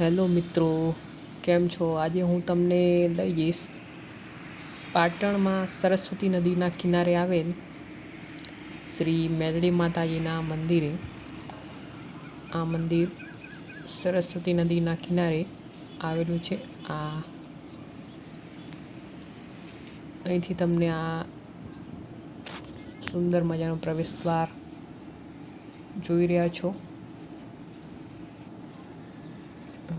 Hello મિત્રો, કેમ છો? આજે હું તમને લઈ જઈશ પાટણમાં સરસ્વતી નદીના કિનારે આવેલ શ્રી મેલડી માતાજીના મંદિરે. આ મંદિર સરસ્વતી નદીના કિનારે આવેલું છે. અહીંથી તમને આ સુંદર મજાનો પ્રવેશ દ્વાર જોઈ રહ્યા છો.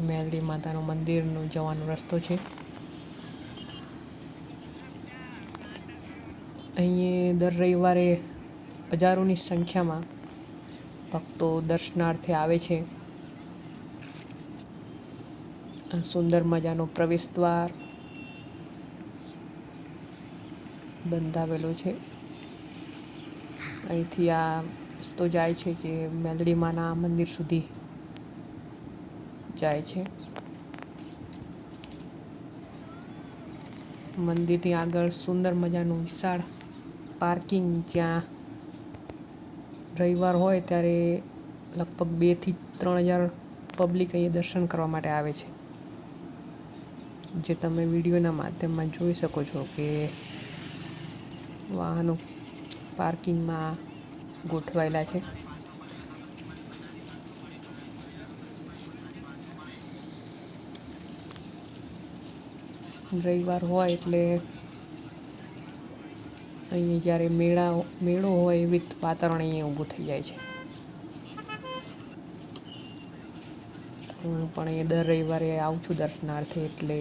મેલડી માતાનું મંદિરનો જવાનો રસ્તો છે. અહીં દર રવિવારે હજારોની સંખ્યામાં ભક્તો દર્શનાર્થે આવે છે. સુંદર મજાનો પ્રવેશ દ્વાર બંધાવેલો છે. અહીંથી આ રસ્તો જાય છે જે મેલડી માના મંદિર સુધી જાય છે. મંદિરની આગળ સુંદર મજાનું વિશાળ પાર્કિંગ, જ્યાં રવિવાર હોય ત્યારે લગભગ 2 થી 3 હજાર પબ્લિક અહીંયા દર્શન કરવા માટે આવે છે. જે તમે વિડીયોના માધ્યમમાં જોઈ શકો છો કે વાહનો પાર્કિંગમાં ગોઠવાયેલા છે. રવિવાર હોય એટલે અહીંયા જ્યારે મેળો હોય એવી વાતાવરણ અહીંયા ઊભું થઈ જાય છે. હું પણ અહીંયા દર રવિવારે આવું છું દર્શનાર્થે, એટલે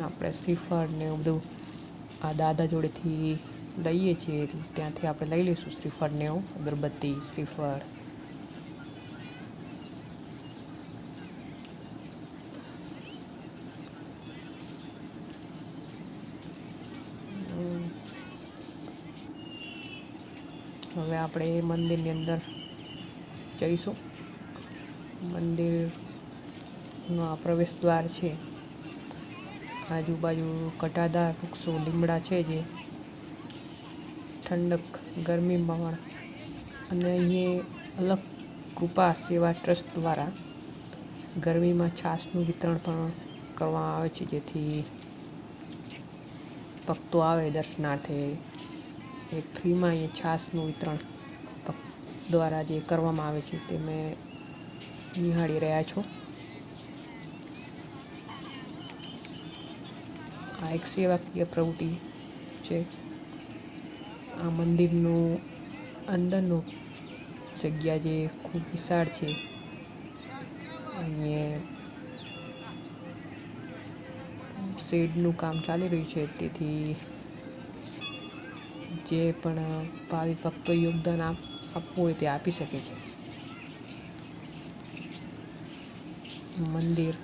આપણે શ્રીફળ ને એવું બધું આ દાદા જોડેથી લઈએ છીએ, એટલે ત્યાંથી આપણે લઈ લઈશું શ્રીફળ ને એવું, અગરબત્તી, શ્રીફળ. હવે આપણે મંદિરની અંદર જઈશું. મંદિરનો આ પ્રવેશ દ્વાર છે. આજુબાજુ ઘટાદાર વૃક્ષો, લીમડા છે, જે ઠંડક ગરમીમાં. અને અહીંયા અલગ કૃપા સેવા ટ્રસ્ટ દ્વારા ગરમીમાં છાશનું વિતરણ પણ કરવામાં આવે છે, જેથી ભક્તો આવે દર્શનાર્થે એ ફ્રીમાં અહીંયા છાશનું વિતરણ દ્વારા જે કરવામાં આવે છે તે મેં નિહાળી રહ્યા છો. આ એક સેવાકીય પ્રવૃત્તિ છે. આ મંદિરનું અંદરનું જગ્યા જે ખૂબ વિશાળ છે. અહીંયા શેડનું કામ ચાલી રહ્યું છે, તેથી જે પણ ભાવિ ભક્તો યોગદાન આપવું હોય તે આપી શકે છે. મંદિર,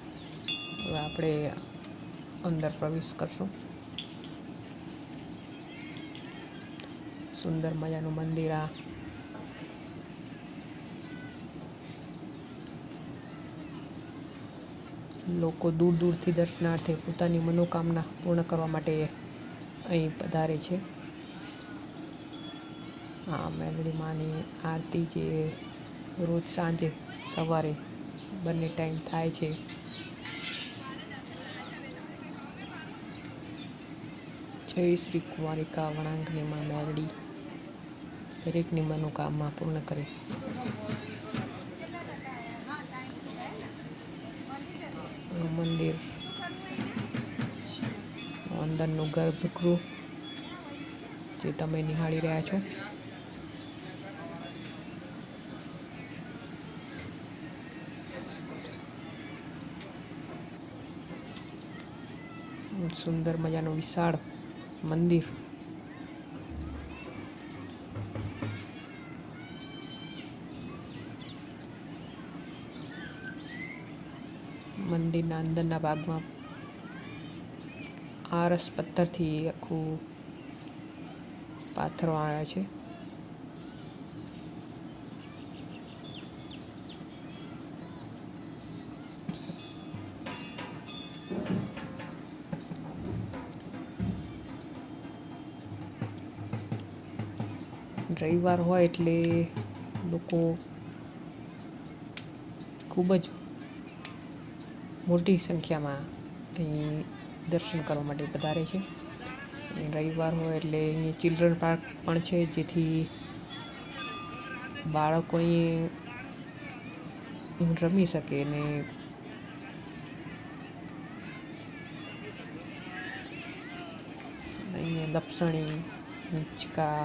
હવે આપણે અંદર પ્રવેશ કરશું. સુંદર મજાનું મંદિર. આ લોકો દૂર દૂરથી દર્શનાર્થે પોતાની મનોકામના પૂર્ણ કરવા માટે અહીં પધારે છે. આ મેલડી માની આરતી જે રોજ સાંજે સવારે બંને ટાઈમ થાય છે. જય શ્રી કુંવારિકા વણાંકની માં મેલડી દરેકની મનોકામના પૂર્ણ કરે. મંદિર અંદરનું ગર્ભગૃહ જે તમે નિહાળી રહ્યા છો. સુંદર મજાનું વિશાળ મંદિર. મંદિરના અંદરના ભાગમાં આરસ પથ્થરથી આખું પાથરવામાં આવ્યા છે. રવિવાર હોય એટલે લોકો ખૂબ જ મોટી સંખ્યામાં અહીં દર્શન કરવા માટે પધારે છે. રવિવાર હોય એટલે અહીં ચિલ્ડ્રન પાર્ક પણ છે, જેથી બાળકો અહીં રમી શકે ને અહીંયા લપસણી, હિંચકા